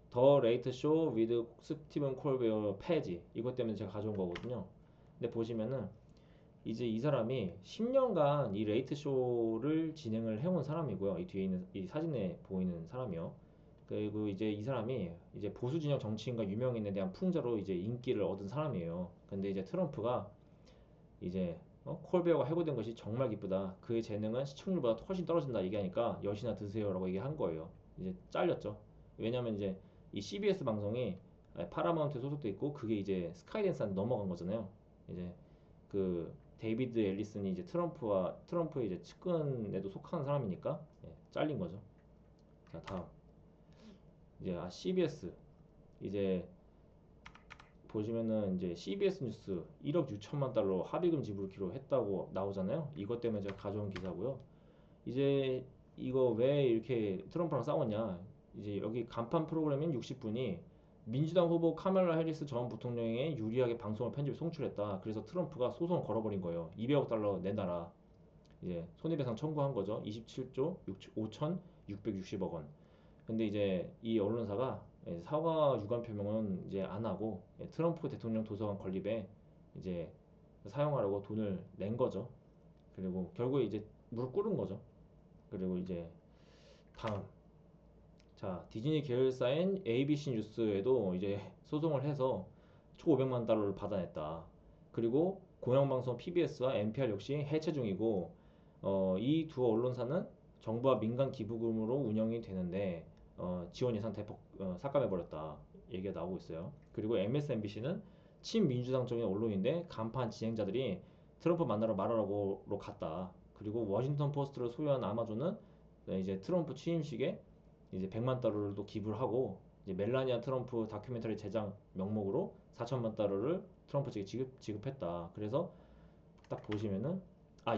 더 레이트 쇼 위드 스티븐 콜베어 페지 이것 때문에 제가 가져온 거거든요. 근데 보시면은 이제 이 사람이 10년간 이 레이트 쇼를 진행을 해온 사람이고요. 이 뒤에 있는 이 사진에 보이는 사람이요. 그리고 이제 이 사람이 이제 보수 진영 정치인과 유명인에 대한 풍자로 이제 인기를 얻은 사람이에요. 근데 이제 트럼프가 이제 콜베어가 해고된 것이 정말 기쁘다. 그의 재능은 시청률보다 훨씬 떨어진다 얘기하니까 여시나 드세요라고 얘기한 거예요. 이제 잘렸죠. 왜냐면 이제 이 CBS 방송이 파라마운트에 소속돼 있고 그게 이제 스카이댄스한테 넘어간 거잖아요. 이제 그 데이비드 앨리슨이 이제 트럼프의 이제 측근에도 속하는 사람이니까 잘린 거죠. 자, 다음. 이제 CBS 이제 보시면은 이제 CBS 뉴스 1억 6천만 달러 합의금 지불키로 했다고 나오잖아요. 이것 때문에 제가 가져온 기사고요. 이제 이거 왜 이렇게 트럼프랑 싸웠냐? 이제 여기 간판 프로그램인 60분이 민주당 후보 카말라 해리스 전 부통령에 유리하게 방송을 편집해 송출했다. 그래서 트럼프가 소송을 걸어버린 거예요. 200억 달러 내놔라. 이제 손해배상 청구한 거죠. 27조 5,660억 원. 근데 이제 이 언론사가 사과 유감 표명은 이제 안 하고 트럼프 대통령 도서관 건립에 이제 사용하려고 돈을 낸 거죠. 그리고 결국에 이제 무릎 꿇은 거죠. 그리고 이제 다음. 자, 디즈니 계열사인 ABC 뉴스에도 이제 소송을 해서 초 500만 달러를 받아냈다. 그리고 공영방송 PBS와 NPR 역시 해체 중이고 이 두 언론사는 정부와 민간 기부금으로 운영이 되는데 지원 예산 대폭 삭감해 버렸다. 얘기가 나오고 있어요. 그리고 MSNBC는 친민주당적인 언론인데 간판 진행자들이 트럼프 만나러 말하라고로 갔다. 그리고 워싱턴 포스트를 소유한 아마존은 이제 트럼프 취임식에 이제 100만 달러를 또 기부를 하고 이제 멜라니아 트럼프 다큐멘터리 제작 명목으로 4천만 달러를 트럼프 측에 지급했다. 그래서 딱 보시면은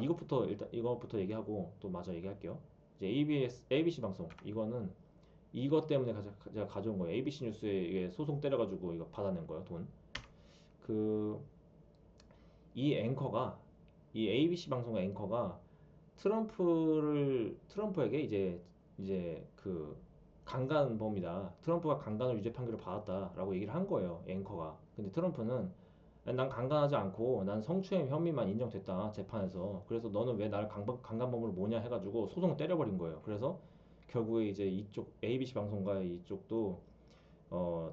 이것부터 일단 이것부터 얘기하고 또 마저 얘기할게요. 이제 ABC 방송 이거는 이것 때문에 제가 가져온 거예요. ABC 뉴스에 이게 소송 때려가지고 이거 받아낸 거예요, 돈. 그, 이 앵커가, 이 ABC 방송의 앵커가 트럼프에게 이제 그 강간범이다. 트럼프가 강간을 유죄 판결을 받았다라고 얘기를 한 거예요, 앵커가. 근데 트럼프는 난 강간하지 않고 난 성추행 혐의만 인정됐다 재판에서. 그래서 너는 왜 나를 강간범으로 뭐냐 해가지고 소송을 때려버린 거예요. 그래서 결국에 이제 이쪽 ABC 방송과의 이쪽도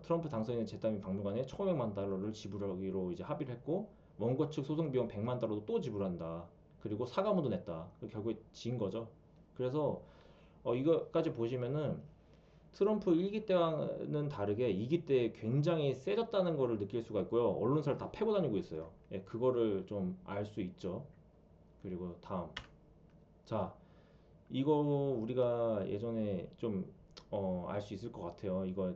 트럼프 당선인의 재단위 박물관에 1,500만 달러를 지불하기로 이제 합의를 했고, 원고 측 소송 비용 100만 달러도 또 지불한다. 그리고 사과문도 냈다. 결국에 진 거죠. 그래서 이거까지 보시면은 트럼프 1기 때와는 다르게 2기 때 굉장히 세졌다는 거를 느낄 수가 있고요. 언론사를 다 패고 다니고 있어요. 예, 그거를 좀 알 수 있죠. 그리고 다음. 자, 이거 우리가 예전에 좀 알 수 있을 것 같아요. 이거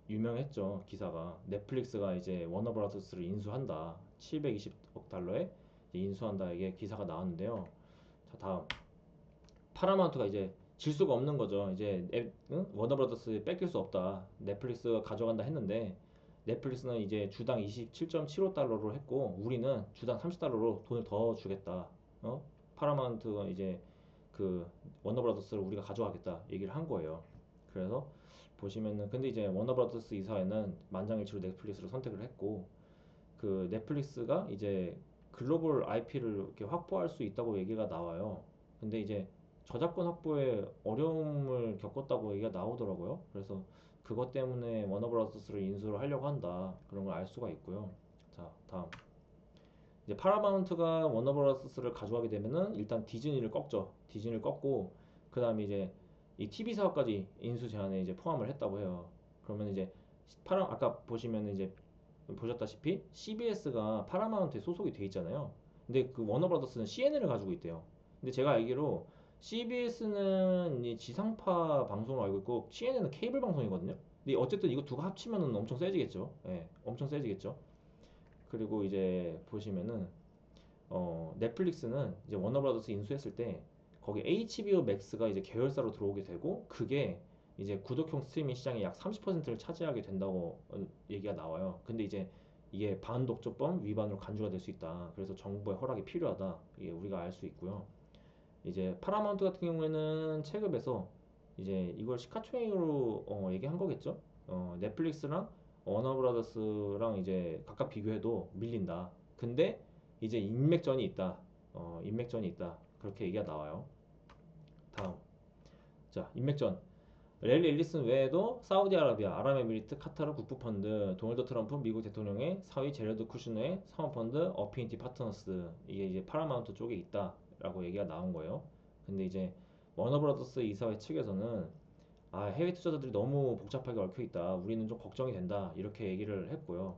유명했죠. 기사가. 넷플릭스가 이제 워너브라더스를 인수한다. 720억 달러에 인수한다. 이게 기사가 나왔는데요. 자, 다음. 파라마운트가 이제 질 수가 없는 거죠. 이제 응? 워너브라더스 뺏길 수 없다. 넷플릭스가 가져간다 했는데 넷플릭스는 이제 주당 27.75달러로 했고 우리는 주당 30달러로 돈을 더 주겠다. 파라마운트가 이제 그 워너브라더스를 우리가 가져가겠다 얘기를 한 거예요. 그래서 보시면은 근데 이제 워너브라더스 이사회는 만장일치로 넷플릭스를 선택을 했고 그 넷플릭스가 이제 글로벌 IP를 이렇게 확보할 수 있다고 얘기가 나와요. 근데 이제 저작권 확보에 어려움을 겪었다고 얘기가 나오더라고요. 그래서 그것 때문에 워너브라더스를 인수를 하려고 한다. 그런 걸 알 수가 있고요. 자, 다음. 이제 파라마운트가 워너브라더스를 가져가게 되면은 일단 디즈니를 꺾죠. 디즈니를 꺾고 그다음에 이제 이 TV 사업까지 인수 제한에 이제 포함을 했다고 해요. 그러면 이제 아까 보시면 이제 보셨다시피 CBS가 파라마운트에 소속이 돼 있잖아요. 근데 그 워너브라더스는 CNN을 가지고 있대요. 근데 제가 알기로 CBS는 이 지상파 방송으로 알고 있고 CNN은 케이블 방송이거든요. 근데 어쨌든 이거 두고 합치면은 엄청 세지겠죠. 예, 엄청 세지겠죠. 그리고 이제 보시면은 넷플릭스는 이제 워너브라더스 인수했을 때 거기 HBO 맥스가 이제 계열사로 들어오게 되고 그게 이제 구독형 스트리밍 시장의 약 30%를 차지하게 된다고 얘기가 나와요. 근데 이제 이게 반독점법 위반으로 간주가 될 수 있다. 그래서 정부의 허락이 필요하다. 이게 우리가 알 수 있고요. 이제 파라마운트 같은 경우에는 체급에서 이제 이걸 시가총액으로 얘기한 거겠죠. 넷플릭스랑 워너브라더스랑 이제 각각 비교해도 밀린다. 근데 이제 인맥전이 있다. 인맥전이 있다. 그렇게 얘기가 나와요. 다음. 자, 인맥전. 랠리 앨리슨 외에도 사우디아라비아, 아랍에미리트, 카타르 국부펀드, 도널드 트럼프 미국 대통령의 사위 제러드 쿠슈너의 사모펀드, 어피니티 파트너스 이게 이제 파라마운트 쪽에 있다라고 얘기가 나온 거예요. 근데 이제 워너브라더스 이사회 측에서는 해외 투자자들이 너무 복잡하게 얽혀 있다. 우리는 좀 걱정이 된다. 이렇게 얘기를 했고요.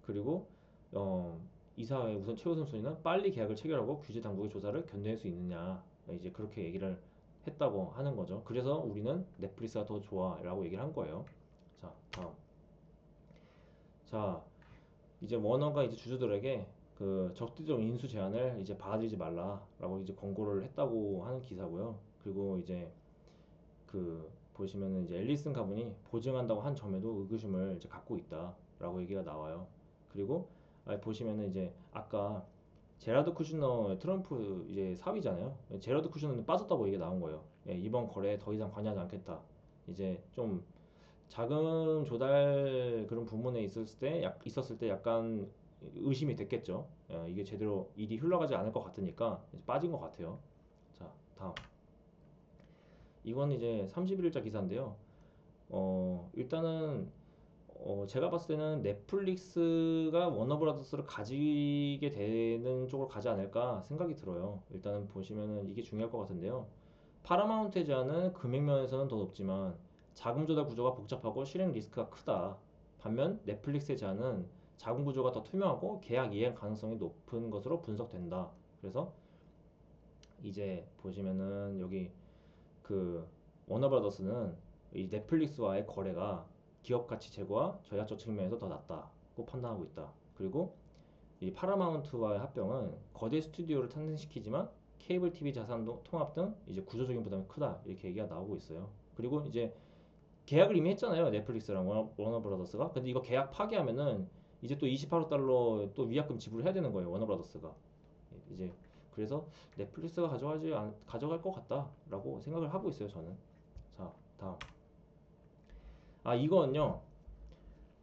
그리고 어, 이사회 우선 최우선 순위는 빨리 계약을 체결하고 규제 당국의 조사를 견뎌낼 수 있느냐. 이제 그렇게 얘기를 했다고 하는 거죠. 그래서 우리는 넷플릭스가 더 좋아라고 얘기를 한 거예요. 자, 다음. 자, 이제 워너가 이제 주주들에게 그 적대적 인수 제한을 이제 받아들이지 말라라고 이제 권고를 했다고 하는 기사고요. 그리고 이제 그 보시면은 이제 앨리슨 가문이 보증한다고 한 점에도 의구심을 이제 갖고 있다라고 얘기가 나와요. 그리고 보시면은 이제 아까 제라드 쿠슈너 트럼프 이제 사위잖아요. 제라드 쿠슈너는 빠졌다고 얘기가 나온 거예요. 예, 이번 거래에 더 이상 관여하지 않겠다. 이제 좀 자금 조달 그런 부분에 있었을 때 약간 의심이 됐겠죠. 이게 제대로 일이 흘러가지 않을 것 같으니까 이제 빠진 것 같아요. 자, 다음. 이건 이제 31일자 기사인데요. 일단은 제가 봤을 때는 넷플릭스가 워너브라더스를 가지게 되는 쪽으로 가지 않을까 생각이 들어요. 일단은 보시면은 이게 중요할 것 같은데요. 파라마운트의 제한은 금액 면에서는 더 높지만 자금 조달 구조가 복잡하고 실행 리스크가 크다. 반면 넷플릭스의 제한은 자금 구조가 더 투명하고 계약 이행 가능성이 높은 것으로 분석된다. 그래서 이제 보시면은 여기 그 워너브라더스는 이 넷플릭스와의 거래가 기업 가치 제고와 전략적 측면에서 더 낫다고 판단하고 있다. 그리고 이 파라마운트와의 합병은 거대 스튜디오를 탄생시키지만 케이블 TV 자산 통합 등 이제 구조적인 부담이 크다 이렇게 얘기가 나오고 있어요. 그리고 이제 계약을 이미 했잖아요. 넷플릭스랑 워너브라더스가. 근데 이거 계약 파기하면은 이제 또 28억 달러 또 위약금 지불해야 되는 거예요. 워너브라더스가. 이제 그래서 넷플릭스가 가져갈 것 같다라고 생각을 하고 있어요. 저는. 자, 다음. 이거는요.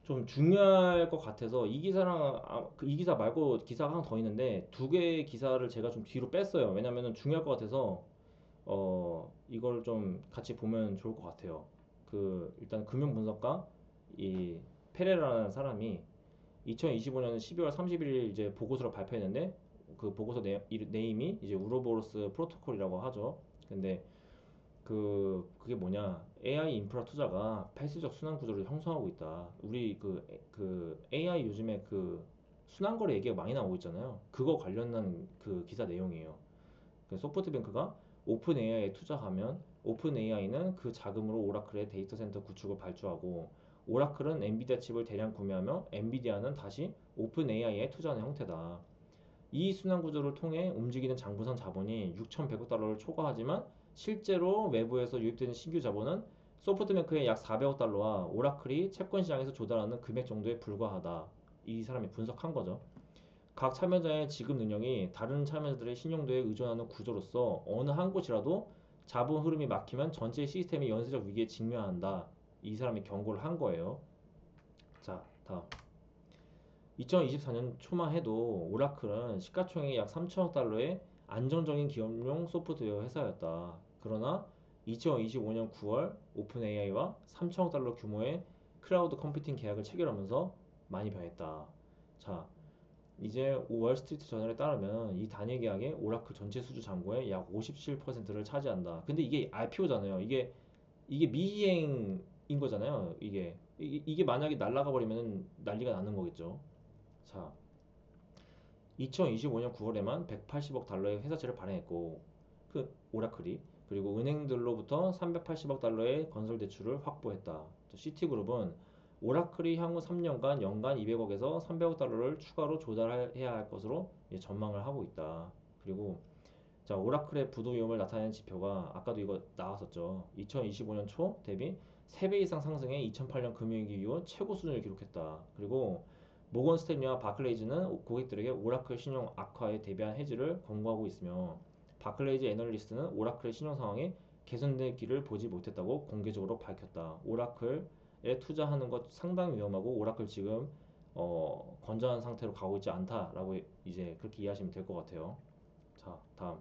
좀 중요할 것 같아서 이 기사랑 이 기사 말고 기사가 하나 더 있는데 두 개의 기사를 제가 좀 뒤로 뺐어요. 왜냐면은 중요할 것 같아서 이걸 좀 같이 보면 좋을 것 같아요. 일단 금융 분석가 이 페레라라는 사람이 2025년 12월 31일 이제 보고서를 발표했는데 그 보고서 네임이 이제 우로보로스 프로토콜이라고 하죠. 근데 그게 뭐냐? AI 인프라 투자가 폐쇄적 순환 구조를 형성하고 있다. 우리 그 AI 요즘에 그 순환 거래 얘기가 많이 나오고 있잖아요. 그거 관련한 그 기사 내용이에요. 소프트뱅크가 오픈 AI에 투자하면 오픈 AI는 그 자금으로 오라클의 데이터 센터 구축을 발주하고 오라클은 엔비디아 칩을 대량 구매하며 엔비디아는 다시 오픈 AI에 투자하는 형태다. 이 순환 구조를 통해 움직이는 장부상 자본이 6,100억 달러를 초과하지만 실제로 외부에서 유입되는 신규 자본은 소프트뱅크의 약 400억 달러와 오라클이 채권 시장에서 조달하는 금액 정도에 불과하다. 이 사람이 분석한 거죠. 각 참여자의 지급 능력이 다른 참여자들의 신용도에 의존하는 구조로서 어느 한 곳이라도 자본 흐름이 막히면 전체 시스템이 연쇄적 위기에 직면한다. 이 사람이 경고를 한 거예요. 자, 다음. 2024년 초만 해도 오라클은 시가총액 약 3천억 달러의 안정적인 기업용 소프트웨어 회사였다. 그러나 2025년 9월 오픈 AI와 3천억 달러 규모의 클라우드 컴퓨팅 계약을 체결하면서 많이 변했다. 자, 이제 월스트리트 저널에 따르면 이 단일 계약이 오라클 전체 수주 잔고의 약 57%를 차지한다. 근데 이게 IPO잖아요. 이게 미이행인 거잖아요. 이게 만약에 날아가 버리면 난리가 나는 거겠죠. 자, 2025년 9월에만 180억 달러의 회사채를 발행했고 오라클이 그리고 은행들로부터 380억 달러의 건설 대출을 확보했다. 또 시티그룹은 오라클이 향후 3년간 연간 200억에서 300억 달러를 추가로 조달해야 할 것으로 전망을 하고 있다. 그리고 자, 오라클의 부도 위험을 나타내는 지표가 아까도 이거 나왔었죠. 2025년 초 대비 3배 이상 상승해 2008년 금융위기 이후 최고 수준을 기록했다. 그리고 모건 스탠리와 바클레이즈는 고객들에게 오라클 신용 악화에 대비한 해지를 권고하고 있으며 바클레이즈 애널리스트는 오라클의 신용 상황이 개선될 길을 보지 못했다고 공개적으로 밝혔다. 오라클에 투자하는 것 상당히 위험하고 오라클 지금 건전한 상태로 가고 있지 않다라고 이제 그렇게 이해하시면 될 것 같아요. 자, 다음.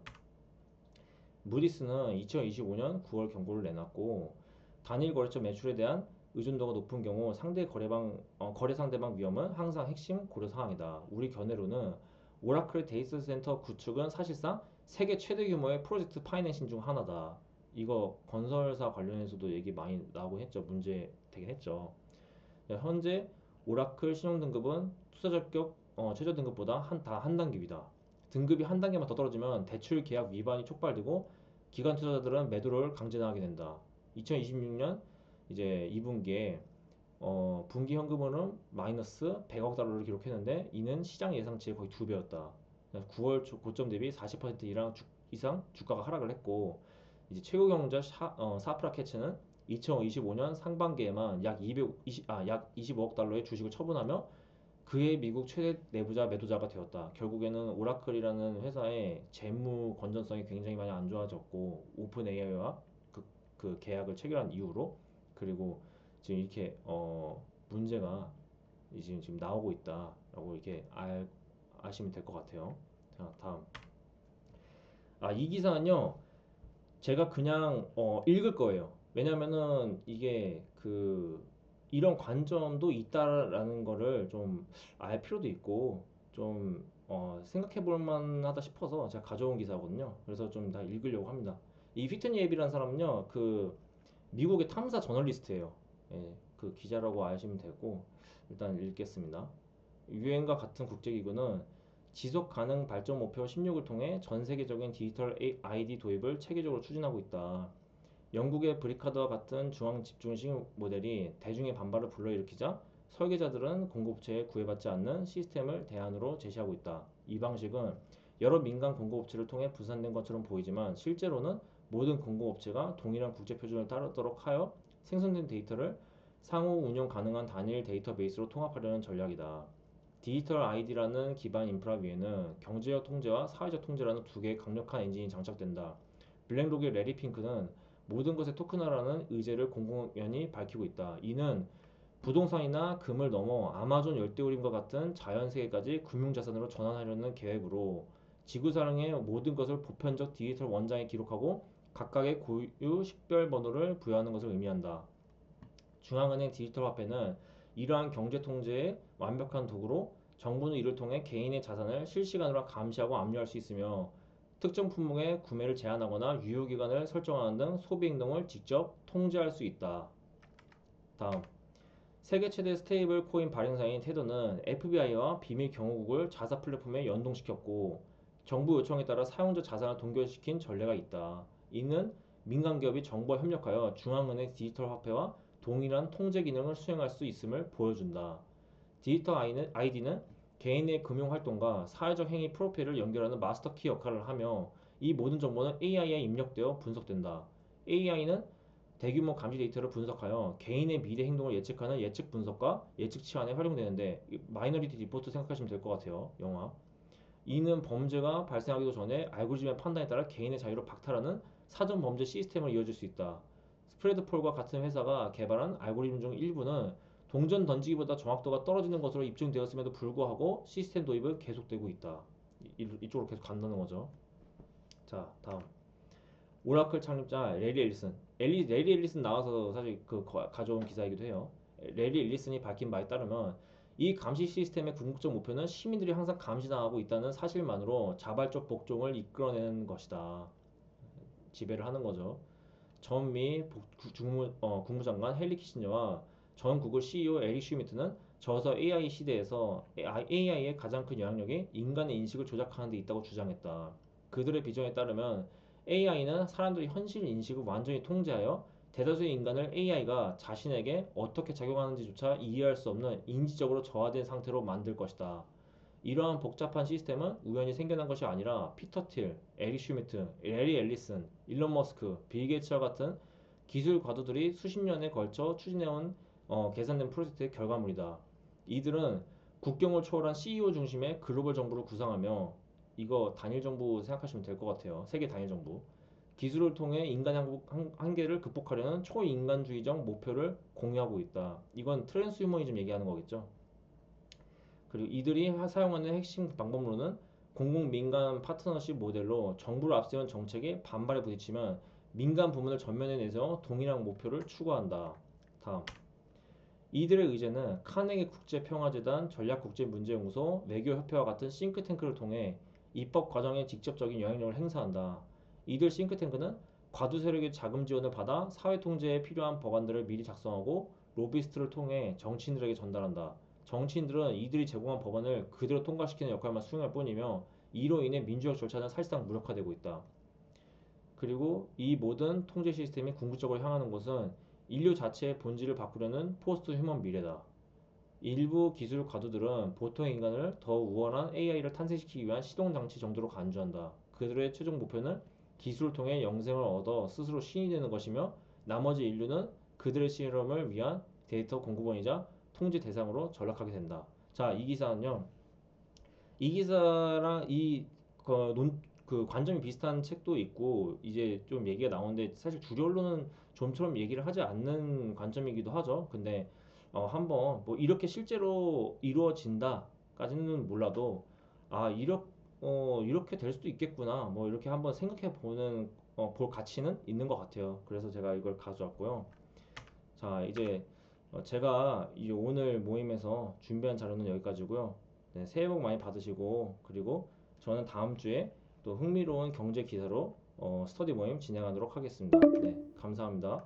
무디스는 2025년 9월 경고를 내놨고 단일 거래처 매출에 대한 의존도가 높은 경우 거래 상대방 위험은 항상 핵심 고려 사항이다. 우리 견해로는 오라클 데이터 센터 구축은 사실상 세계 최대 규모의 프로젝트 파이낸싱 중 하나다. 이거 건설사 관련해서도 얘기 많이 나오고 했죠. 문제 되긴 했죠. 현재 오라클 신용 등급은 투자 적격 최저 등급보다 한 단계 위다. 등급이 한 단계만 더 떨어지면 대출 계약 위반이 촉발되고 기관 투자자들은 매도를 강제당하게 된다. 2026년 이제 2분기에 분기 현금흐름 마이너스 100억 달러를 기록했는데 이는 시장 예상치의 거의 2배였다. 9월 고점 대비 40% 이상 주가가 하락을 했고 이제 최고 경자 사프라 캐치는 2025년 상반기에만 약 25억 달러의 주식을 처분하며 그의 미국 최대 내부자 매도자가 되었다. 결국에는 오라클이라는 회사의 재무 건전성이 굉장히 많이 안 좋아졌고 오픈 AI와 그 계약을 체결한 이후로 그리고 지금 이렇게 문제가 지금 나오고 있다라고 이렇게 아시면 될 것 같아요. 자, 다음. 이 기사는요. 제가 그냥 읽을 거예요. 왜냐면은 이게 이런 관점도 있다라는 거를 좀 알 필요도 있고 좀 생각해 볼 만하다 싶어서 제가 가져온 기사거든요. 그래서 좀 다 읽으려고 합니다. 이 휘트니 앱이라는 사람은요, 미국의 탐사 저널리스트예요. 예, 그 기자라고 아시면 되고 일단 읽겠습니다. 유엔과 같은 국제기구는 지속 가능 발전 목표 16을 통해 전 세계적인 디지털 ID 도입을 체계적으로 추진하고 있다. 영국의 브리카드와 같은 중앙 집중식 모델이 대중의 반발을 불러일으키자 설계자들은 공급업체에 구애받지 않는 시스템을 대안으로 제시하고 있다. 이 방식은 여러 민간 공급업체를 통해 분산된 것처럼 보이지만 실제로는 모든 공급업체가 동일한 국제 표준을 따르도록 하여 생성된 데이터를 상호 운용 가능한 단일 데이터베이스로 통합하려는 전략이다. 디지털 아이디라는 기반 인프라 위에는 경제적 통제와 사회적 통제라는 두 개의 강력한 엔진이 장착된다. 블랙록의 레리 핑크는 모든 것의 토큰화라는 의제를 공공연히 밝히고 있다. 이는 부동산이나 금을 넘어 아마존 열대우림과 같은 자연세계까지 금융자산으로 전환하려는 계획으로 지구상의 모든 것을 보편적 디지털 원장에 기록하고 각각의 고유 식별번호를 부여하는 것을 의미한다. 중앙은행 디지털 화폐는 이러한 경제 통제의 완벽한 도구로 정부는 이를 통해 개인의 자산을 실시간으로 감시하고 압류할 수 있으며 특정 품목의 구매를 제한하거나 유효기간을 설정하는 등 소비 행동을 직접 통제할 수 있다. 다음, 세계 최대 스테이블 코인 발행사인 테더는 FBI와 비밀 경호국을 자사 플랫폼에 연동시켰고 정부 요청에 따라 사용자 자산을 동결시킨 전례가 있다. 이는 민간 기업이 정부와 협력하여 중앙은행 디지털 화폐와 동일한 통제 기능을 수행할 수 있음을 보여준다. 디지털 아이디는 개인의 금융 활동과 사회적 행위 프로필을 연결하는 마스터 키 역할을 하며 이 모든 정보는 AI에 입력되어 분석된다. AI는 대규모 감시 데이터를 분석하여 개인의 미래 행동을 예측하는 예측 분석과 예측 치환에 활용되는데 마이너리티 리포트 생각하시면 될 것 같아요. 영화. 이는 범죄가 발생하기도 전에 알고리즘의 판단에 따라 개인의 자유를 박탈하는 사전 범죄 시스템을 이어질 수 있다. 스프레드폴과 같은 회사가 개발한 알고리즘 중 일부는 동전 던지기보다 정확도가 떨어지는 것으로 입증되었음에도 불구하고 시스템 도입은 계속되고 있다. 이쪽으로 계속 간다는 거죠. 자, 다음. 오라클 창립자 레리 앨리슨. 레리 앨리슨 나와서 사실 그 가져온 기사이기도 해요. 레리 앨리슨이 밝힌 바에 따르면 이 감시 시스템의 궁극적 목표는 시민들이 항상 감시당하고 있다는 사실만으로 자발적 복종을 이끌어내는 것이다. 지배를 하는 거죠. 전미 국무장관 헨리 키신저와 전 구글 CEO 에릭 슈미트는 저서 AI 시대에서 AI의 가장 큰 영향력이 인간의 인식을 조작하는 데 있다고 주장했다. 그들의 비전에 따르면 AI는 사람들의 현실 인식을 완전히 통제하여 대다수의 인간을 AI가 자신에게 어떻게 작용하는지조차 이해할 수 없는 인지적으로 저하된 상태로 만들 것이다. 이러한 복잡한 시스템은 우연히 생겨난 것이 아니라 피터 틸, 에릭 슈미트, 레리 앨리슨, 일론 머스크, 빌 게이츠와 같은 기술 과도들이 수십 년에 걸쳐 추진해온 계산된 프로젝트의 결과물이다. 이들은 국경을 초월한 CEO 중심의 글로벌 정부를 구상하며 이거 단일 정부 생각하시면 될 것 같아요. 세계 단일 정부. 기술을 통해 인간 한계를 극복하려는 초인간주의적 목표를 공유하고 있다. 이건 트랜스휴머니즘 얘기하는 거겠죠. 그리고 이들이 사용하는 핵심 방법론은 공공민간 파트너십 모델로 정부를 앞세운 정책에 반발에 부딪히면 민간 부문을 전면에 내세워 동일한 목표를 추구한다. 다음. 이들의 의제는 카네기 국제평화재단, 전략국제문제연구소, 외교협회와 같은 싱크탱크를 통해 입법 과정에 직접적인 영향력을 행사한다. 이들 싱크탱크는 과도 세력의 자금 지원을 받아 사회 통제에 필요한 법안들을 미리 작성하고 로비스트를 통해 정치인들에게 전달한다. 정치인들은 이들이 제공한 법안을 그대로 통과시키는 역할만 수행할 뿐이며 이로 인해 민주적 절차는 사실상 무력화되고 있다. 그리고 이 모든 통제 시스템이 궁극적으로 향하는 곳은 인류 자체의 본질을 바꾸려는 포스트 휴먼 미래다. 일부 기술 과도들은 보통 인간을 더 우월한 AI를 탄생시키기 위한 시동장치 정도로 간주한다. 그들의 최종 목표는 기술을 통해 영생을 얻어 스스로 신이 되는 것이며 나머지 인류는 그들의 실험을 위한 데이터 공급원이자 통제 대상으로 전락하게 된다. 자, 이 기사는요. 이 기사랑 그 관점이 비슷한 책도 있고 이제 좀 얘기가 나오는데 사실 주류 언론은 좀처럼 얘기를 하지 않는 관점이기도 하죠. 근데 한번 뭐 이렇게 실제로 이루어진다까지는 몰라도 아 이렇게 될 수도 있겠구나 뭐 이렇게 한번 생각해 보는 볼 가치는 있는 것 같아요. 그래서 제가 이걸 가져왔고요. 자 이제 제가 이 오늘 모임에서 준비한 자료는 여기까지고요. 네, 새해 복 많이 받으시고 그리고 저는 다음 주에 또 흥미로운 경제 기사로 스터디 모임 진행하도록 하겠습니다. 네, 감사합니다.